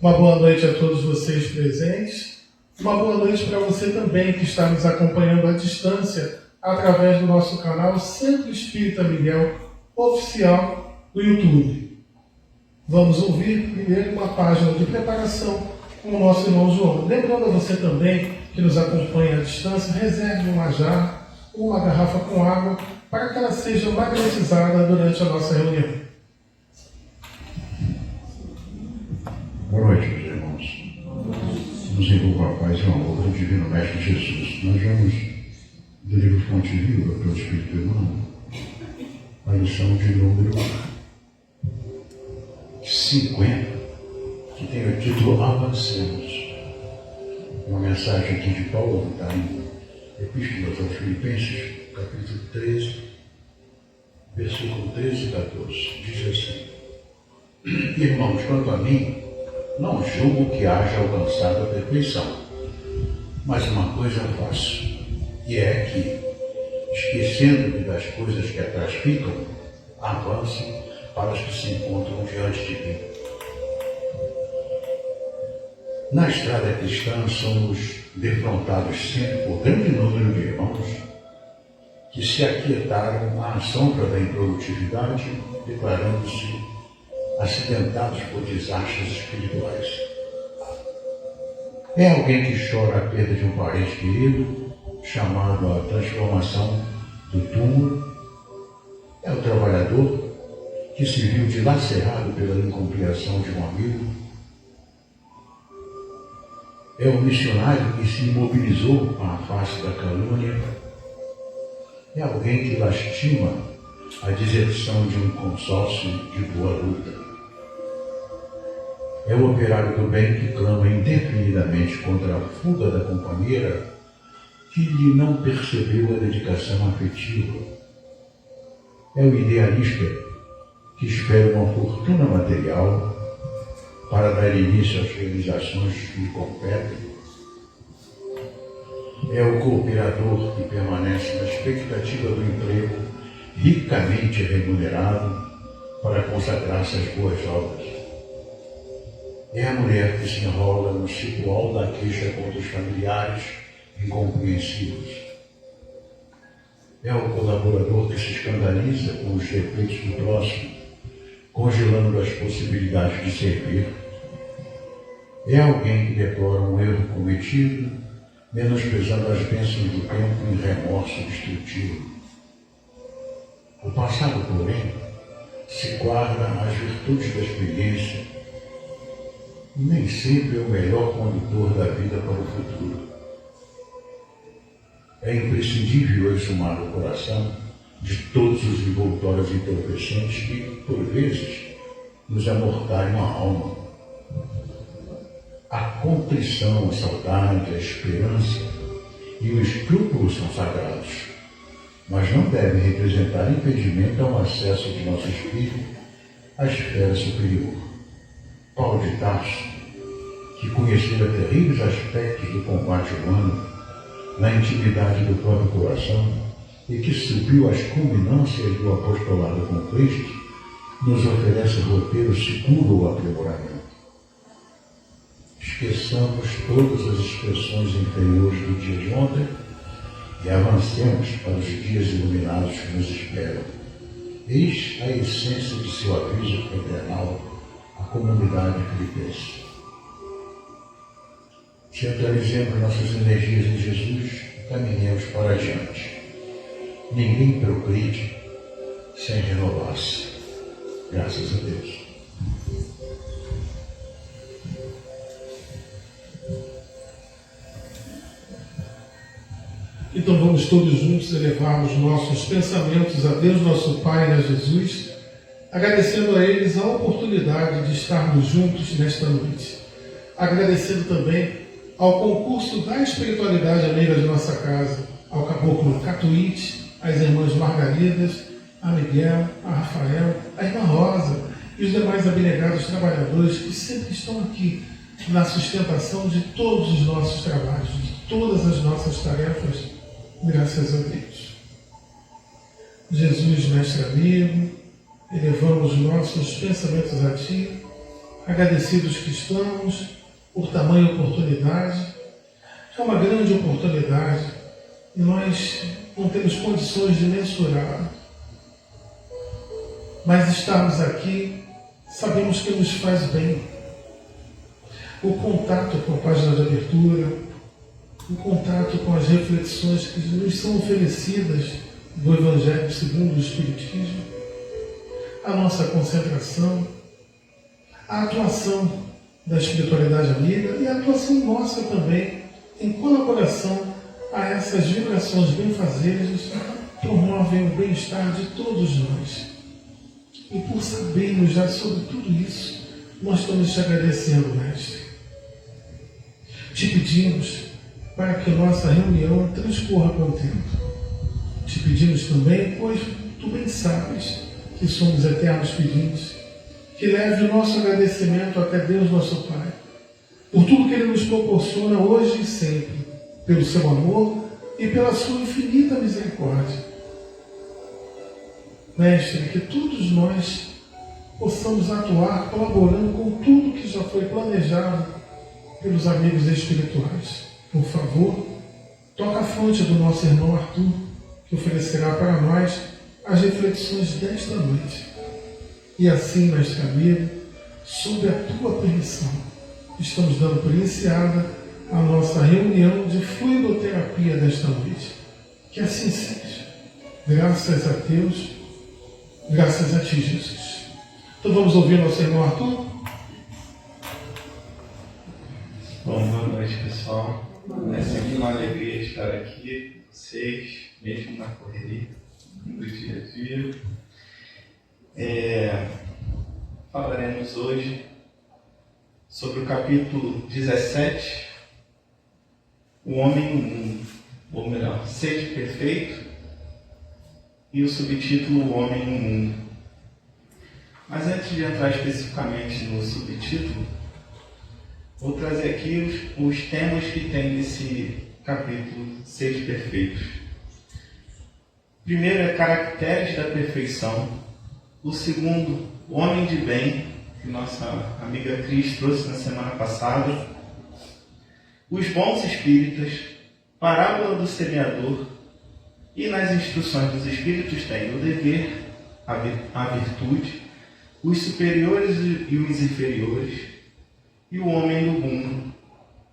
Uma boa noite a todos vocês presentes. Uma boa noite para você também que está nos acompanhando à distância através do nosso canal Centro Espírita Miguel Oficial do YouTube. Vamos ouvir primeiro uma página de preparação com o nosso irmão João. Lembrando a você também que nos acompanha à distância, reserve uma jarra ou uma garrafa com água para que ela seja magnetizada durante a nossa reunião. Boa noite, meus irmãos. Nos envolva a paz e o amor do Divino Mestre Jesus. Nós vamos do livro Fonte Viva pelo Espírito Emmanuel, a lição de número 50, que tem o título Avancemos. Uma mensagem aqui de Paulo, que está em Epístola aos Filipenses, capítulo 13, versículo 13 e 14. Diz assim: Irmãos, quanto a mim, não julgo que haja alcançado a perfeição, mas uma coisa faço, e é que, esquecendo-me das coisas que atrás ficam, avance para as que se encontram diante de mim. Na estrada cristã somos defrontados sempre por grande número de irmãos que se aquietaram à sombra da improdutividade, declarando-se acidentados por desastres espirituais. É alguém que chora a perda de um parente querido, chamado à transformação do túmulo. É o trabalhador que se viu dilacerado pela incompreensão de um amigo. É o missionário que se imobilizou à face da calúnia. É alguém que lastima a deserção de um consórcio de boa luta. É o operário do bem que clama indefinidamente contra a fuga da companheira que lhe não percebeu a dedicação afetiva. É o idealista que espera uma fortuna material para dar início às realizações que lhe competem. É o cooperador que permanece na expectativa do emprego ricamente remunerado para consagrar-se às boas obras. É a mulher que se enrola no ritual da queixa contra os familiares incompreensivos. É o colaborador que se escandaliza com os defeitos do próximo, congelando as possibilidades de servir. É alguém que deplora um erro cometido, menosprezando as bênçãos do tempo em remorso destrutivo. O passado, porém, se guarda as virtudes da experiência e nem sempre é o melhor condutor da vida para o futuro. É imprescindível exumar o coração de todos os envoltórios entorpecentes que, por vezes, nos amortalham a alma. A contrição, a saudade, a esperança e o escrúpulo são sagrados, mas não devem representar impedimento ao acesso de nosso espírito à esfera superior. Paulo de Tarso, que conhecera terríveis aspectos do combate humano na intimidade do próprio coração e que subiu às culminâncias do apostolado com Cristo, nos oferece roteiro seguro ao aprimoramento. Esqueçamos todas as expressões inferiores do dia de ontem e avancemos para os dias iluminados que nos esperam. Eis a essência de seu aviso fraternal à comunidade filipense. Centralizemos nossas energias em Jesus e caminhemos para adiante. Ninguém progride sem renovar-se. Graças a Deus. Então vamos todos juntos elevar os nossos pensamentos a Deus, nosso Pai e a Jesus, agradecendo a eles a oportunidade de estarmos juntos nesta noite. Agradecendo também ao concurso da espiritualidade amiga de nossa casa, ao caboclo Catuíte, às irmãs Margaridas, a Miguel, a Rafael, a irmã Rosa e os demais abnegados trabalhadores que sempre estão aqui na sustentação de todos os nossos trabalhos, de todas as nossas tarefas, graças a Deus. Jesus, mestre amigo, elevamos nossos pensamentos a Ti, agradecidos que estamos por tamanha oportunidade. É uma grande oportunidade e nós não temos condições de mensurar. Mas estarmos aqui, sabemos que nos faz bem. O contato com a página de abertura, o contato com as reflexões que nos são oferecidas do Evangelho segundo o Espiritismo, a nossa concentração, a atuação da espiritualidade amiga e a atuação nossa também, em colaboração a essas vibrações benfazejas, promovem o bem-estar de todos nós. E por sabermos já sobre tudo isso, nós estamos te agradecendo, Mestre. Te pedimos para que nossa reunião transcorra com tempo. Te pedimos também, pois tu bem sabes que somos eternos pedintes, que leve o nosso agradecimento até Deus nosso Pai, por tudo que Ele nos proporciona hoje e sempre, pelo seu amor e pela sua infinita misericórdia. Mestre, que todos nós possamos atuar colaborando com tudo que já foi planejado pelos amigos espirituais. Por favor, toca a fonte do nosso irmão Arthur, que oferecerá para nós as reflexões desta noite. E assim, Mestre amigo, sob a tua permissão, estamos dando por iniciada a nossa reunião de fluidoterapia desta noite. Que assim seja. Graças a Deus, graças a ti, Jesus. Então vamos ouvir nosso irmão Arthur? Bom, boa noite, pessoal. É sempre uma alegria estar aqui com vocês, mesmo na correria do dia a dia. Falaremos hoje sobre o capítulo 17, o homem no mundo, ou melhor, seja perfeito, e o subtítulo, o homem no mundo. Mas antes de entrar especificamente no subtítulo, vou trazer aqui os temas que tem nesse capítulo, Seres Perfeitos. Primeiro é caracteres da perfeição. O segundo, o homem de bem, que nossa amiga Cris trouxe na semana passada. Os bons espíritas, parábola do semeador. E nas instruções dos espíritos tem o dever, a virtude, os superiores e os inferiores, e o homem do mundo,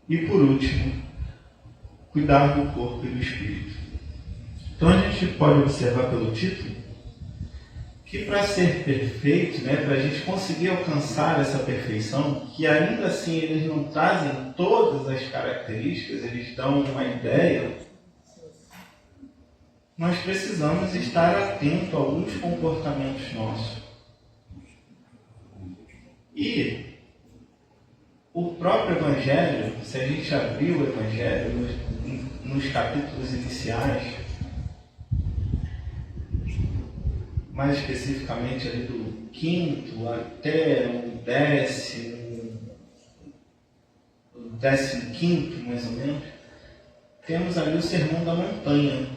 e por último, cuidar do corpo e do espírito. Então a gente pode observar pelo título que para ser perfeito, para a gente conseguir alcançar essa perfeição, que ainda assim eles não trazem todas as características, eles dão uma ideia, nós precisamos estar atento a alguns comportamentos nossos. E o próprio Evangelho, se a gente abrir o Evangelho nos capítulos iniciais, mais especificamente ali do 5º até o 15º, mais ou menos, temos ali o Sermão da Montanha,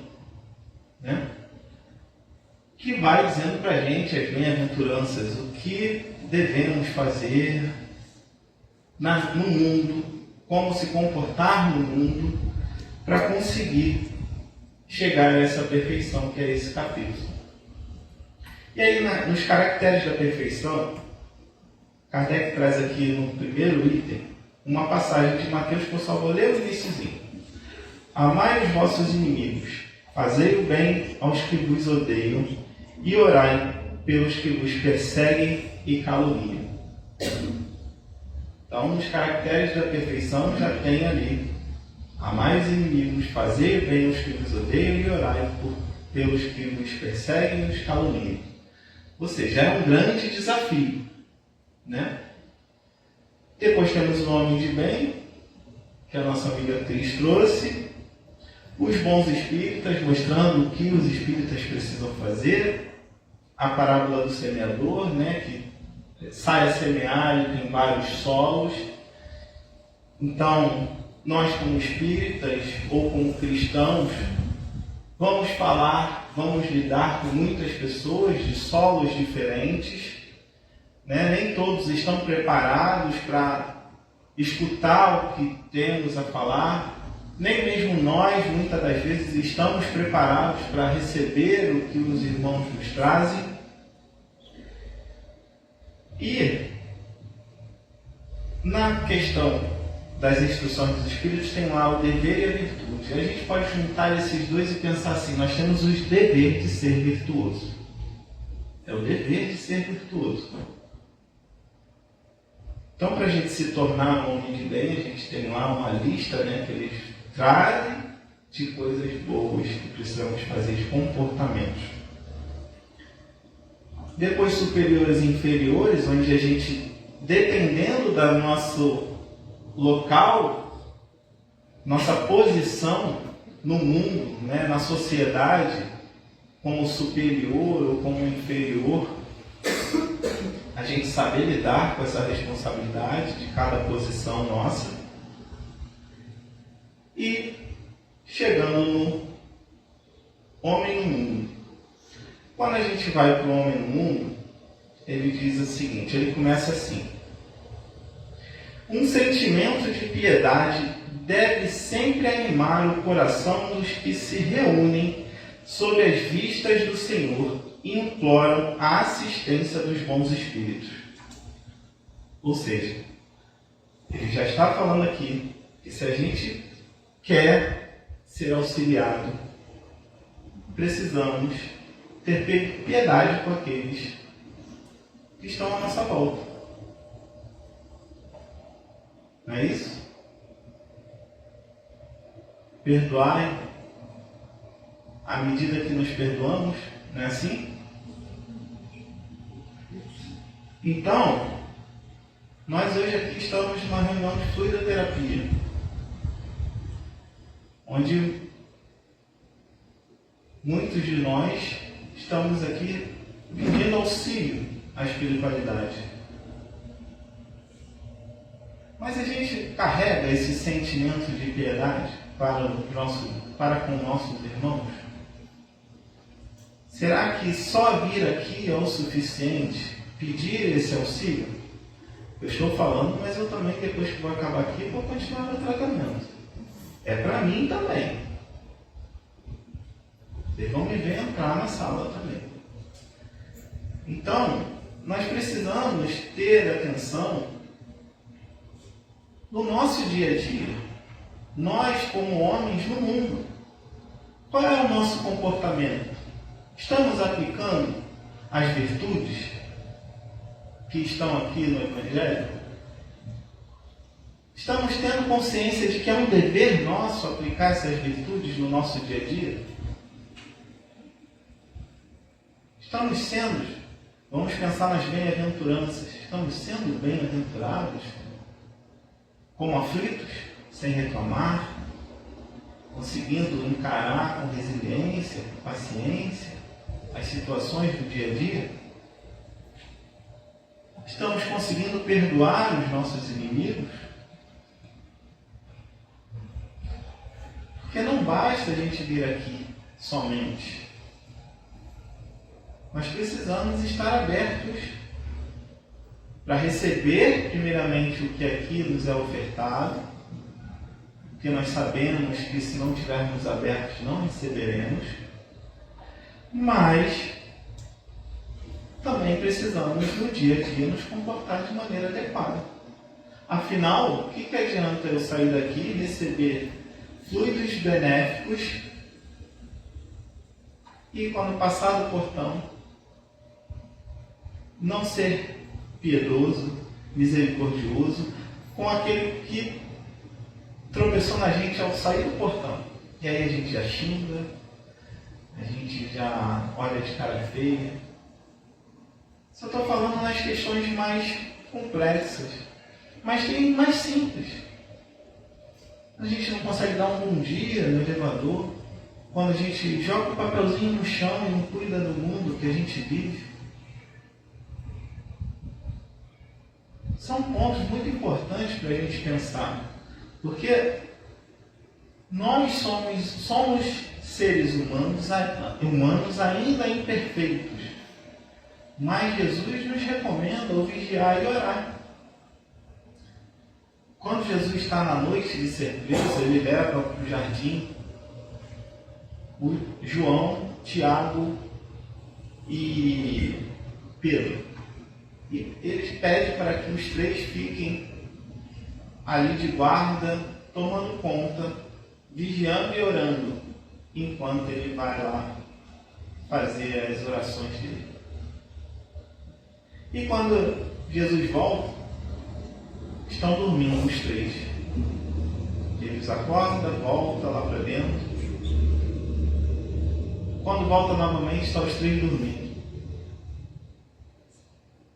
que vai dizendo para a gente as bem-aventuranças, o que devemos fazer no mundo, como se comportar no mundo para conseguir chegar a essa perfeição, que é esse capítulo. E aí, nos caracteres da perfeição, Kardec traz aqui no primeiro item uma passagem de Mateus que eu só vou ler o iniciozinho. Amai os vossos inimigos, fazei o bem aos que vos odeiam e orai pelos que vos perseguem e caluniam. Então, nos caracteres da perfeição já tem ali: amai os inimigos, fazei o bem aos que vos odeiam e orai pelos que vos perseguem e os caluniam. Ou seja, é um grande desafio, Depois temos o homem de bem, que a nossa amiga Cris trouxe, os bons espíritas, mostrando o que os espíritas precisam fazer, a parábola do semeador, que sai a semear e tem vários solos. Então, nós como espíritas ou como cristãos, vamos lidar com muitas pessoas de solos diferentes, né? Nem todos estão preparados para escutar o que temos a falar. Nem mesmo nós, muitas das vezes, estamos preparados para receber o que os irmãos nos trazem. E na questão das instruções dos Espíritos tem lá o dever e a virtude. A gente pode juntar esses dois e pensar assim: nós temos o dever de ser virtuoso. É o dever de ser virtuoso. Então, para a gente se tornar um homem de bem, a gente tem lá uma lista, né, que eles trazem de coisas boas que precisamos fazer, de comportamentos. Depois, superiores e inferiores, onde a gente, dependendo do nosso local, nossa posição no mundo, né, na sociedade, como superior ou como inferior, a gente saber lidar com essa responsabilidade de cada posição nossa. E chegando no homem no mundo. Quando a gente vai para o homem no mundo, ele diz o seguinte, ele começa assim: um sentimento de piedade deve sempre animar o coração dos que se reúnem sob as vistas do Senhor e imploram a assistência dos bons espíritos. Ou seja, ele já está falando aqui que se a gente quer ser auxiliado, precisamos ter piedade com aqueles que estão à nossa volta. Não é isso? Perdoai à medida que nos perdoamos, não é assim? Então, nós hoje aqui estamos numa reunião de fluidoterapia, onde muitos de nós estamos aqui pedindo auxílio à espiritualidade. Mas a gente carrega esse sentimento de piedade para com nossos irmãos? Será que só vir aqui é o suficiente? Pedir esse auxílio? Eu estou falando, mas eu também, depois que vou acabar aqui, vou continuar meu tratamento. É para mim também. Vocês vão me ver entrar na sala também. Então, nós precisamos ter atenção no nosso dia a dia. Nós, como homens no mundo, qual é o nosso comportamento? Estamos aplicando as virtudes que estão aqui no Evangelho? Estamos tendo consciência de que é um dever nosso aplicar essas virtudes no nosso dia a dia? Estamos sendo, vamos pensar nas bem-aventuranças, estamos sendo bem-aventurados, como aflitos, sem reclamar, conseguindo encarar com resiliência, com paciência, as situações do dia a dia? Estamos conseguindo perdoar os nossos inimigos? Porque não basta a gente vir aqui somente. Nós precisamos estar abertos para receber, primeiramente, o que aqui nos é ofertado, porque nós sabemos que se não estivermos abertos não receberemos, mas também precisamos no dia a dia nos comportar de maneira adequada. Afinal, o que adianta eu sair daqui e receber fluidos benéficos e quando passar do portão não ser piedoso, misericordioso com aquele que tropeçou na gente ao sair do portão? E aí a gente já xinga, a gente já olha de cara feia. Só estou falando nas questões mais complexas, mas tem mais simples. A gente não consegue dar um bom dia no elevador, quando a gente joga o papelzinho no chão e não cuida do mundo que a gente vive. São pontos muito importantes para a gente pensar, porque nós somos seres humanos ainda imperfeitos. mas Jesus nos recomenda o vigiar e orar. Quando Jesus está na noite de ser preso, ele leva para o jardim o João, Tiago e Pedro. E eles pedem para que os três fiquem ali de guarda, tomando conta, vigiando e orando, enquanto ele vai lá fazer as orações dele. E quando Jesus volta, estão dormindo os três. Eles acordam, volta lá para dentro. Quando volta novamente, estão os três dormindo.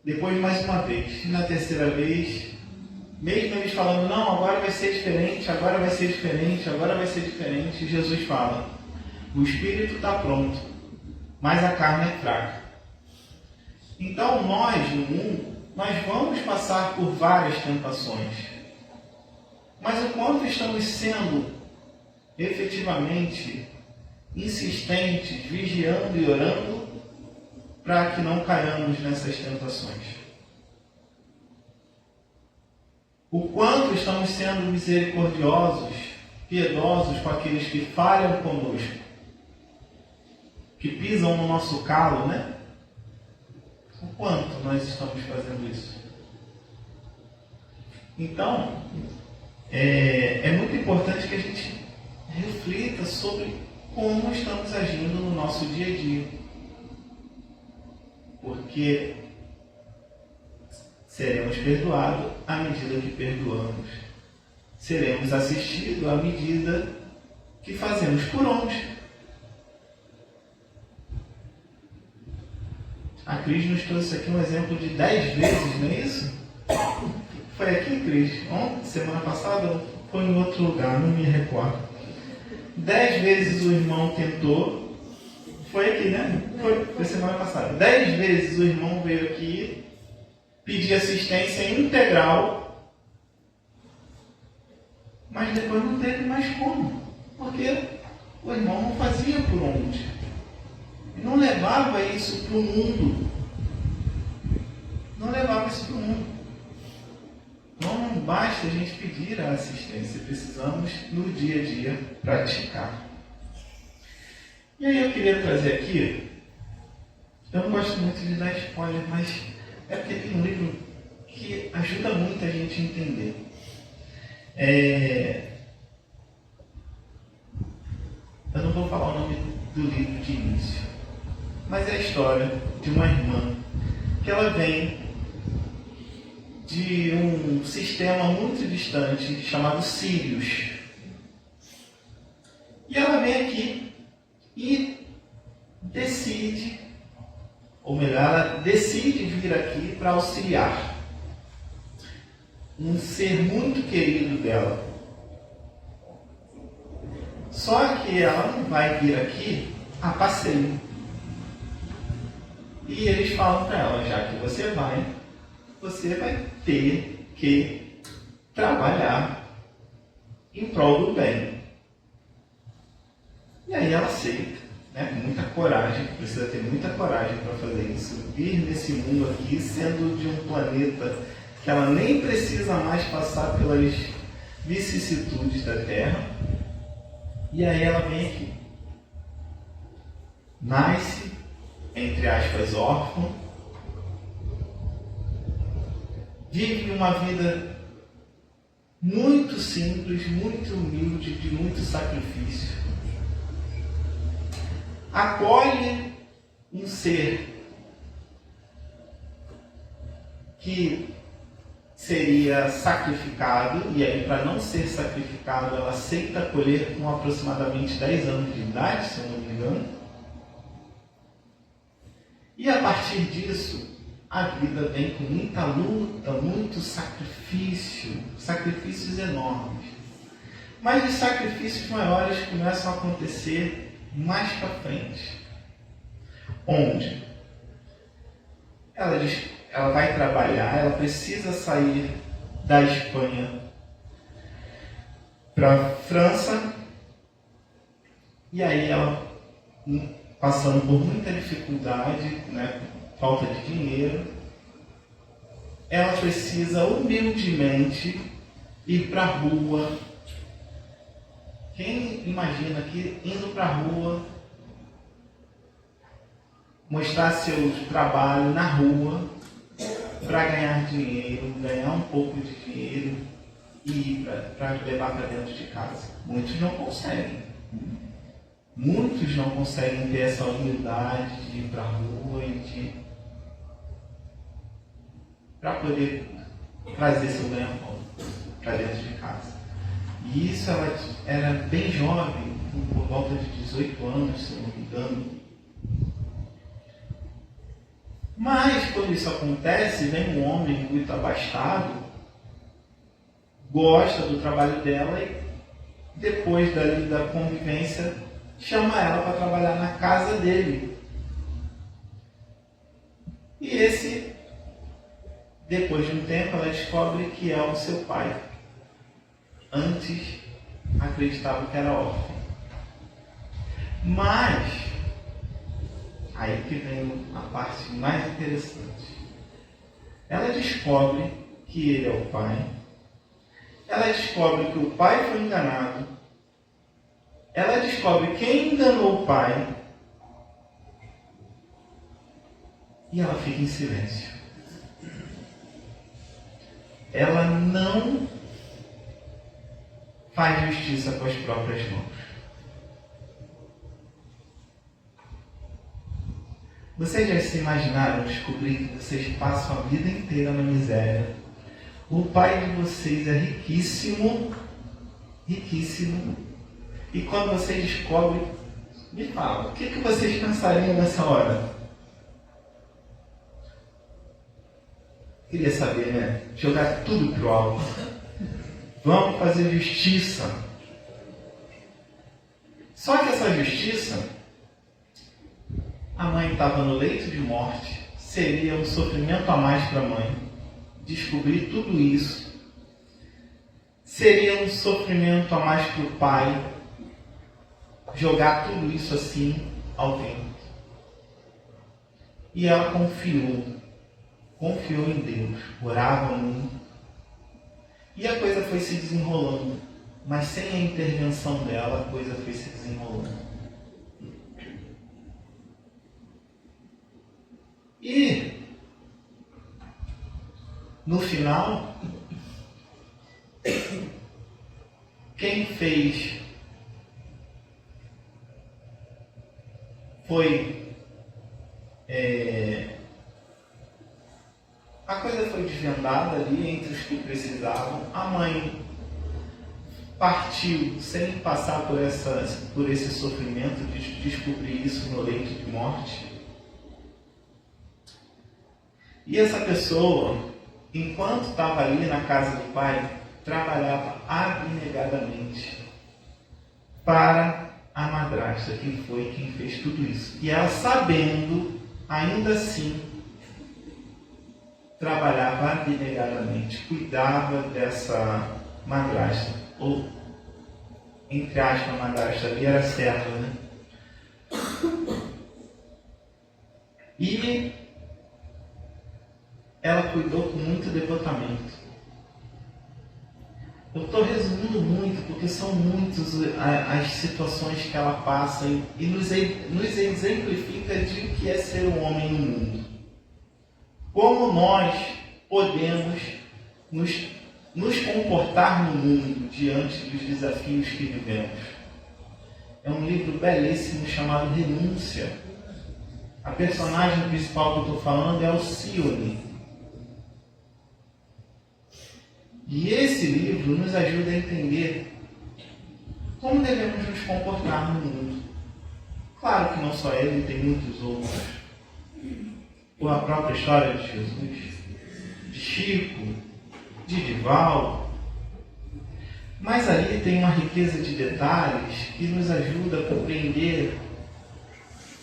Depois mais uma vez. E na terceira vez, mesmo eles falando, não, agora vai ser diferente, agora vai ser diferente, agora vai ser diferente, Jesus fala, o espírito está pronto, mas a carne é fraca. Então nós, no mundo, nós vamos passar por várias tentações. Mas o quanto estamos sendo efetivamente insistentes, vigiando e orando para que não caiamos nessas tentações? O quanto estamos sendo misericordiosos, piedosos com aqueles que falham conosco, que pisam no nosso calo, né? O quanto nós estamos fazendo isso? Então, é muito importante que a gente reflita sobre como estamos agindo no nosso dia a dia. Porque seremos perdoados à medida que perdoamos. Seremos assistidos à medida que fazemos por onde. A Cris nos trouxe aqui um exemplo de 10 vezes, não é isso? Foi aqui, Cris? Ontem, semana passada, foi em outro lugar, não me recordo. 10 vezes o irmão tentou. Foi aqui, né? Foi semana passada. 10 vezes o irmão veio aqui pedir assistência integral, mas depois não teve mais como, porque o irmão não fazia por onde. Não levava isso para o mundo. Não levava isso para o mundo. Então não basta a gente pedir a assistência, precisamos no dia a dia praticar. E aí eu queria trazer aqui, eu não gosto muito de dar spoiler, mas é porque tem um livro que ajuda muito a gente a entender. Eu não vou falar o nome do livro de início, mas é a história de uma irmã que ela vem de um sistema muito distante chamado Sírios. E ela vem aqui e decide, ou melhor, ela decide vir aqui para auxiliar um ser muito querido dela. Só que ela não vai vir aqui a passeio. E eles falam para ela, já que você vai ter que trabalhar em prol do bem. E aí ela aceita, né, com muita coragem, precisa ter muita coragem para fazer isso, vir nesse mundo aqui, sendo de um planeta que ela nem precisa mais passar pelas vicissitudes da Terra. E aí ela vem aqui. Nasce, entre aspas, órfã, vive uma vida muito simples, muito humilde, de muito sacrifício. Acolhe um ser que seria sacrificado, e aí, para não ser sacrificado, ela aceita acolher com aproximadamente 10 anos de idade, se eu não me engano. E a partir disso, a vida vem com muita luta, muito sacrifício, sacrifícios enormes. Mas os sacrifícios maiores começam a acontecer mais para frente. Onde? Ela vai trabalhar, ela precisa sair da Espanha para a França, e aí ela, passando por muita dificuldade, né, falta de dinheiro, ela precisa humildemente ir para a rua. Quem imagina que indo para a rua, mostrar seu trabalho na rua para ganhar dinheiro, ganhar um pouco de dinheiro e ir para levar para dentro de casa? Muitos não conseguem. Muitos não conseguem ter essa humildade de ir para a rua e para poder trazer seu ganha-pão para dentro de casa. E isso ela era bem jovem, por volta de 18 anos, se eu não me engano. Mas quando isso acontece, vem um homem muito abastado, gosta do trabalho dela e depois da convivência chama ela para trabalhar na casa dele. E depois de um tempo, ela descobre que é o seu pai. Antes acreditava que era órfão. Mas, aí que vem a parte mais interessante. Ela descobre que ele é o pai. Ela descobre que o pai foi enganado. Ela descobre quem enganou o pai. E ela fica em silêncio. Ela não faz justiça com as próprias mãos. Vocês já se imaginaram descobrir que vocês passam a vida inteira na miséria? O pai de vocês é riquíssimo, riquíssimo, e quando vocês descobrem, me fala, o que vocês pensariam nessa hora? Queria saber, né? Jogar tudo pro alto. Vamos fazer justiça. Só que essa justiça, a mãe estava no leito de morte, seria um sofrimento a mais para a mãe. Descobrir tudo isso seria um sofrimento a mais para o pai, jogar tudo isso assim ao vento. E ela confiou em Deus, orava muito. E a coisa foi se desenrolando, mas sem a intervenção dela, a coisa foi se desenrolando. E, no final, quem fez foi... a coisa foi desvendada ali entre os que precisavam. A mãe partiu sem passar por esse sofrimento de descobrir isso no leito de morte. E essa pessoa, enquanto estava ali na casa do pai, trabalhava abnegadamente para a madrasta, que foi quem fez tudo isso. E ela, sabendo, ainda assim, trabalhava abnegadamente, cuidava dessa madrasta, ou, entre aspas, a madrasta ali era serva, né? E ela cuidou com muito devotamento. Eu estou resumindo muito, porque são muitas as situações que ela passa e nos exemplifica de o que é ser um homem no mundo. Como nós podemos nos comportar no mundo diante dos desafios que vivemos. É um livro belíssimo chamado Renúncia. A personagem principal que eu estou falando é Alcione. E esse livro nos ajuda a entender como devemos nos comportar no mundo. Claro que não só ele, tem muitos outros. Ou a própria história de Jesus, de Chico, de Divaldo. Mas ali tem uma riqueza de detalhes que nos ajuda a compreender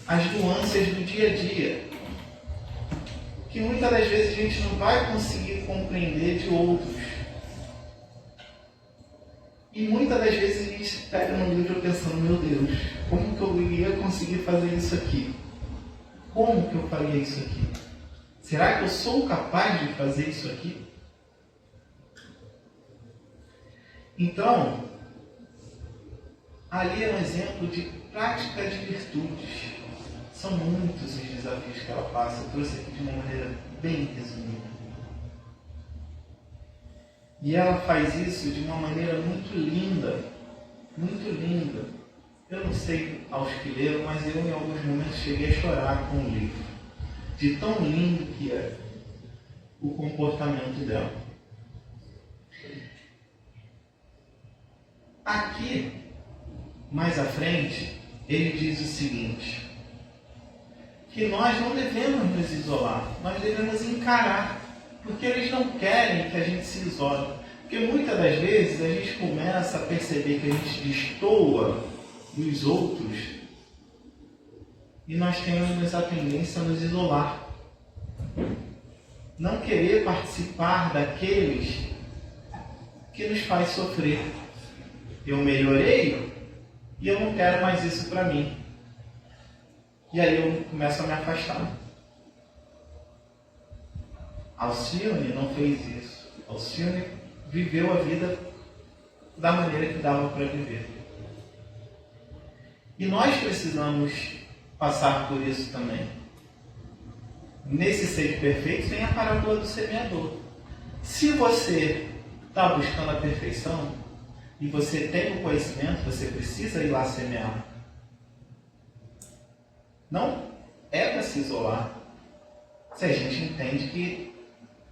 as nuances do dia a dia, que muitas das vezes a gente não vai conseguir compreender de outros. E muitas das vezes a gente pega no livro pensando, meu Deus, como que eu ia conseguir fazer isso aqui? Como que eu faria isso aqui? Será que eu sou capaz de fazer isso aqui? Então, ali é um exemplo de prática de virtudes. São muitos os desafios que ela passa. Eu trouxe aqui de uma maneira bem resumida. E ela faz isso de uma maneira muito linda. Muito linda. Eu não sei aos que leram, mas eu em alguns momentos cheguei a chorar com o livro. De tão lindo que é o comportamento dela. Aqui, mais à frente, ele diz o seguinte, que nós não devemos nos isolar, nós devemos encarar, porque eles não querem que a gente se isole. Porque muitas das vezes a gente começa a perceber que a gente destoa dos outros e nós temos a tendência a nos isolar. Não querer participar daqueles que nos faz sofrer. Eu melhorei e eu não quero mais isso para mim. E aí eu começo a me afastar. Alcione não fez isso. Alcione viveu a vida da maneira que dava para viver. E nós precisamos passar por isso também. Nesse ser perfeito tem a parábola do semeador. Se você está buscando a perfeição e você tem o conhecimento, você precisa ir lá semear. Não é para se isolar. Se a gente entende que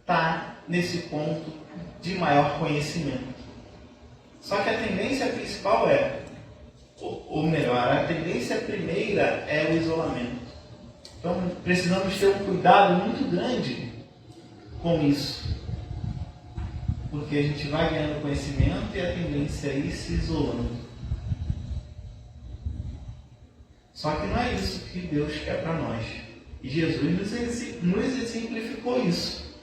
está nesse ponto de maior conhecimento. Só que a tendência principal ou melhor, a tendência primeira é o isolamento. Então precisamos ter um cuidado muito grande com isso. Porque a gente vai ganhando conhecimento e a tendência é ir se isolando. Só que não é isso que Deus quer para nós. E Jesus nos exemplificou isso.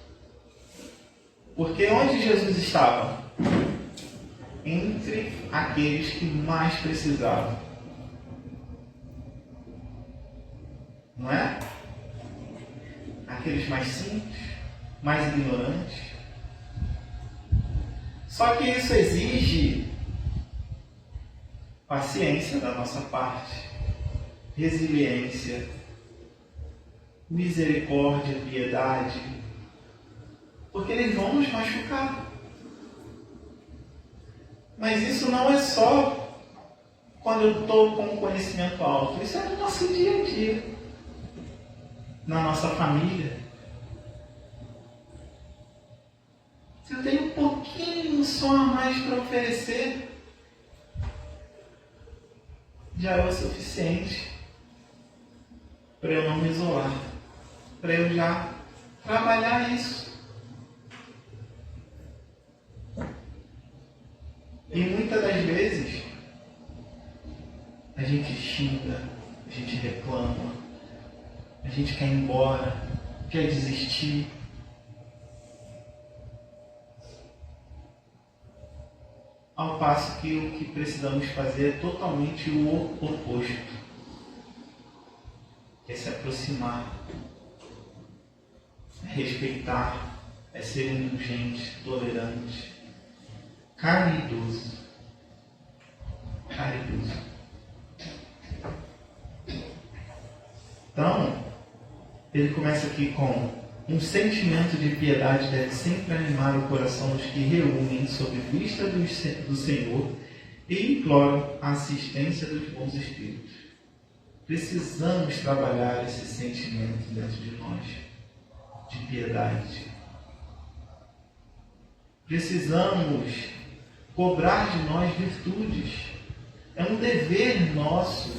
Porque onde Jesus estava? Entre aqueles que mais precisavam. Não é? Aqueles mais simples, mais ignorantes. Só que isso exige paciência da nossa parte, resiliência, misericórdia, piedade, porque eles vão nos machucar. Mas isso não é só quando eu estou com um conhecimento alto, isso é no nosso dia a dia, na nossa família. Se eu tenho um pouquinho só a mais para oferecer, já é o suficiente para eu não me isolar, para eu já trabalhar isso. E muitas das vezes a gente xinga, a gente reclama, a gente quer ir embora, quer desistir. Ao passo que o que precisamos fazer é totalmente o oposto. É se aproximar, é respeitar, é ser indulgente, tolerante, caridoso. Caridoso. Então, ele começa aqui com: um sentimento de piedade deve sempre animar o coração dos que reúnem sob vista do Senhor e imploram a assistência dos bons espíritos. Precisamos trabalhar esse sentimento dentro de nós, de piedade. Precisamos cobrar de nós virtudes. É um dever nosso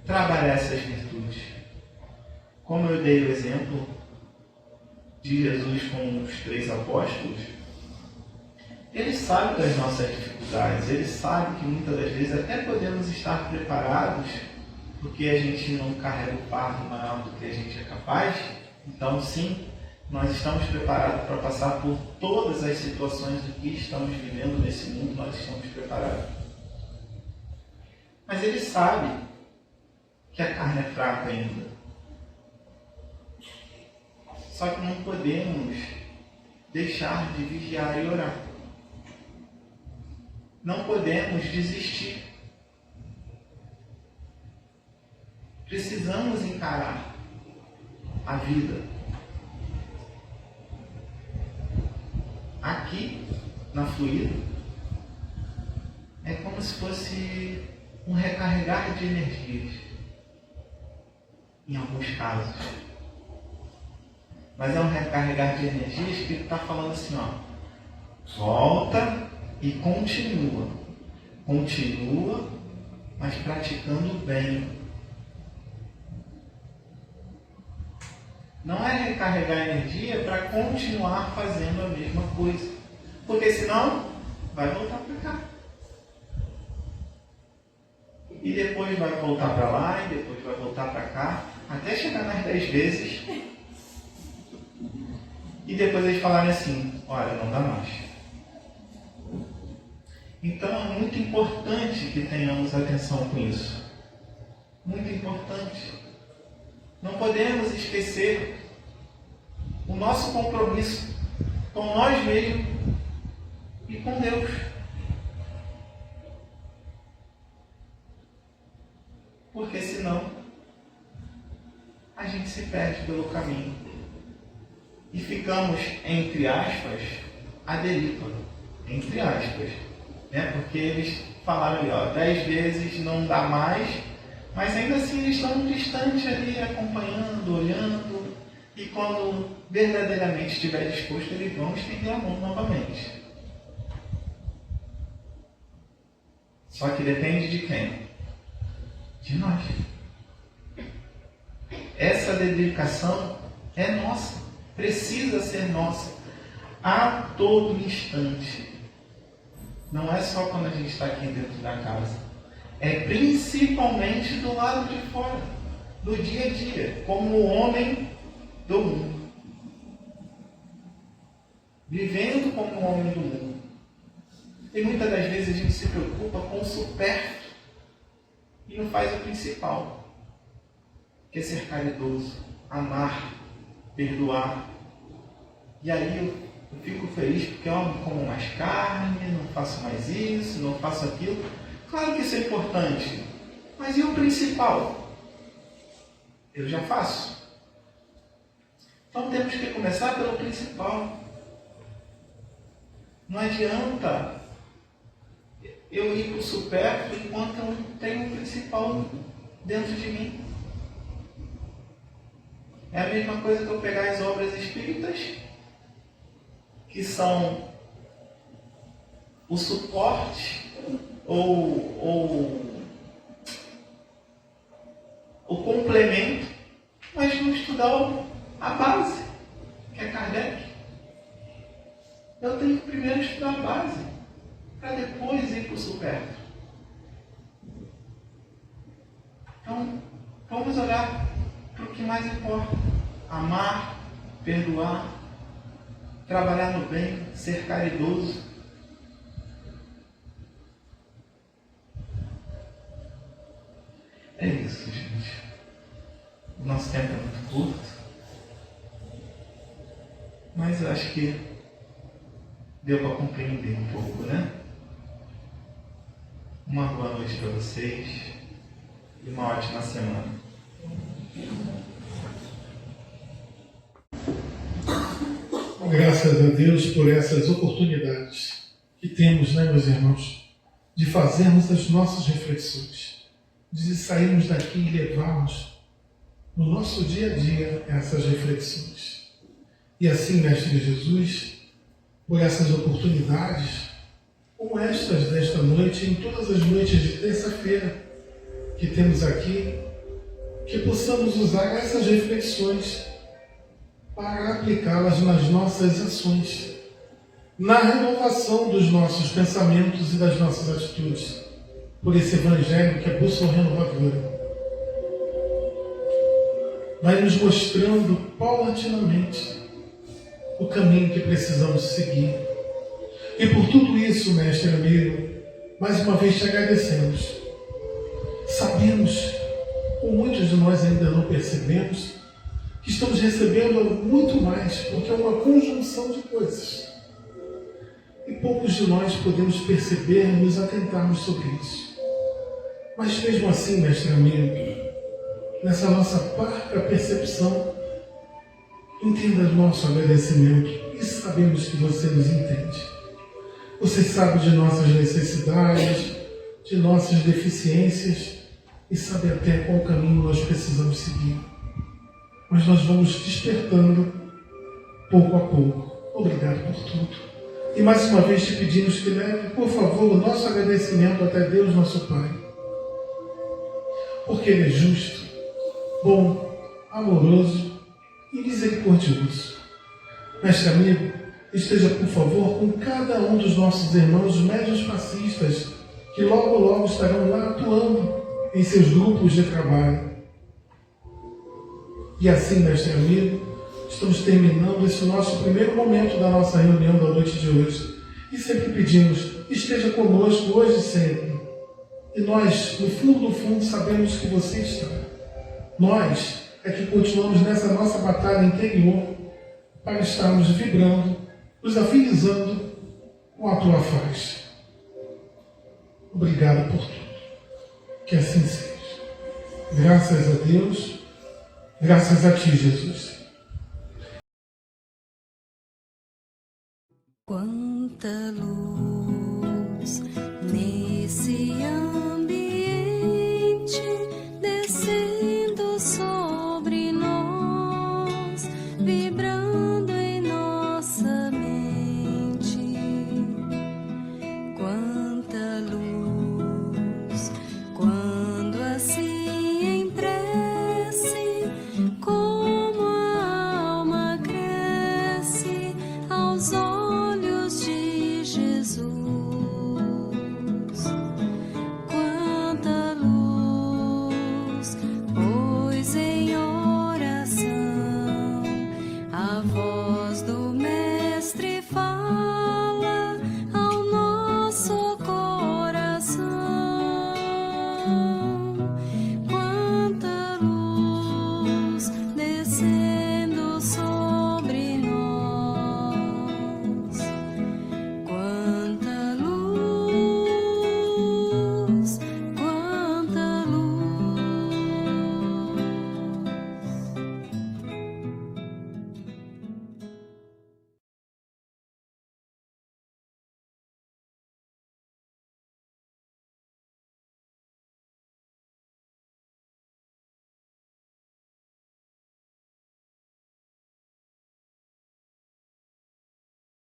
trabalhar essas virtudes. Como eu dei o exemplo de Jesus com os 3 apóstolos, ele sabe das nossas dificuldades, ele sabe que muitas das vezes até podemos estar preparados, porque a gente não carrega o fardo maior do que a gente é capaz. Então sim, nós estamos preparados para passar por todas as situações do que estamos vivendo nesse mundo, nós estamos preparados. Mas ele sabe que a carne é fraca ainda. Só que não podemos deixar de vigiar e orar. Não podemos desistir. Precisamos encarar a vida. Aqui, na Fluida, é como se fosse um recarregar de energias, em alguns casos. Mas é um recarregar de energias que ele está falando assim, ó, volta e continua. Continua, mas praticando bem. Não é recarregar energia para continuar fazendo a mesma coisa. Porque senão vai voltar para cá. E depois vai voltar para lá, e depois vai voltar para cá, até chegar nas 10 vezes. E depois eles falarem assim, olha, não dá mais. Então é muito importante que tenhamos atenção com isso. Muito importante. Não podemos esquecer o nosso compromisso com nós mesmos e com Deus. Porque senão a gente se perde pelo caminho e ficamos, entre aspas, à deriva. Entre aspas. Né? Porque eles falaram ali, ó, 10 vezes não dá mais, mas ainda assim eles estão distante ali, acompanhando, olhando, e quando verdadeiramente estiver disposto, eles vão estender a mão novamente. Só que depende de quem? De nós. Essa dedicação é nossa, precisa ser nossa, a todo instante. Não é só quando a gente está aqui dentro da casa. É principalmente do lado de fora, do dia a dia, como homem do mundo. Vivendo como homem do mundo. E muitas das vezes a gente se preocupa com o supérfluo e não faz o principal, que é ser caridoso, amar, perdoar. E aí eu fico feliz porque eu não como mais carne, não faço mais isso, não faço aquilo. Claro que isso é importante, mas e o principal? Eu já faço. Então temos que começar pelo principal. Não adianta eu ir para o supérfluo enquanto eu não tenho o principal dentro de mim. É a mesma coisa que eu pegar as obras espíritas, que são o suporte ou o complemento, mas não estudar a base, que é Kardec. Eu tenho que primeiro estudar a base, para depois ir para o supérfluo. Então, vamos olhar para o que mais importa. Amar, perdoar, trabalhar no bem, ser caridoso. É isso, gente. O nosso tempo é muito curto, mas eu acho que deu para compreender um pouco, né? Uma boa noite para vocês e uma ótima semana. Graças a Deus por essas oportunidades que temos, né, meus irmãos, de fazermos as nossas reflexões, de sairmos daqui e levarmos no nosso dia a dia essas reflexões. E assim, Mestre Jesus, por essas oportunidades, como estas desta noite, em todas as noites de terça-feira que temos aqui, que possamos usar essas reflexões para aplicá-las nas nossas ações, na renovação dos nossos pensamentos e das nossas atitudes, por esse Evangelho que é bússola renovadora. Vai nos mostrando paulatinamente o caminho que precisamos seguir. E por tudo isso, Mestre amigo, mais uma vez te agradecemos. Sabemos, ou muitos de nós ainda não percebemos, que estamos recebendo muito mais, porque é uma conjunção de coisas. E poucos de nós podemos perceber e nos atentarmos sobre isso. Mas mesmo assim, mestre amigo, nessa nossa parca percepção, entenda nosso agradecimento e sabemos que você nos entende. Você sabe de nossas necessidades, de nossas deficiências e sabe até qual caminho nós precisamos seguir. Mas nós vamos despertando pouco a pouco. Obrigado por tudo. E mais uma vez te pedimos que leve, por favor, o nosso agradecimento até Deus, nosso Pai. Porque Ele é justo, bom, amoroso e misericordioso. Mestre amigo, esteja, por favor, com cada um dos nossos irmãos médios passistas, que logo estarão lá atuando em seus grupos de trabalho. E assim, mestre amigo, estamos terminando esse nosso primeiro momento da nossa reunião da noite de hoje. E sempre pedimos, esteja conosco hoje e sempre. E nós, no fundo, sabemos que você está. Nós é que continuamos nessa nossa batalha interior para estarmos vibrando, nos afinizando com a tua face. Obrigado por tudo. Que assim seja. Graças a Deus, graças a ti, Jesus. Quanta luz nesse ambiente, descendo sobre nós, vibrando em nossa mente. Quanta luz, quando assim em prece, como a alma cresce aos olhos de Jesus.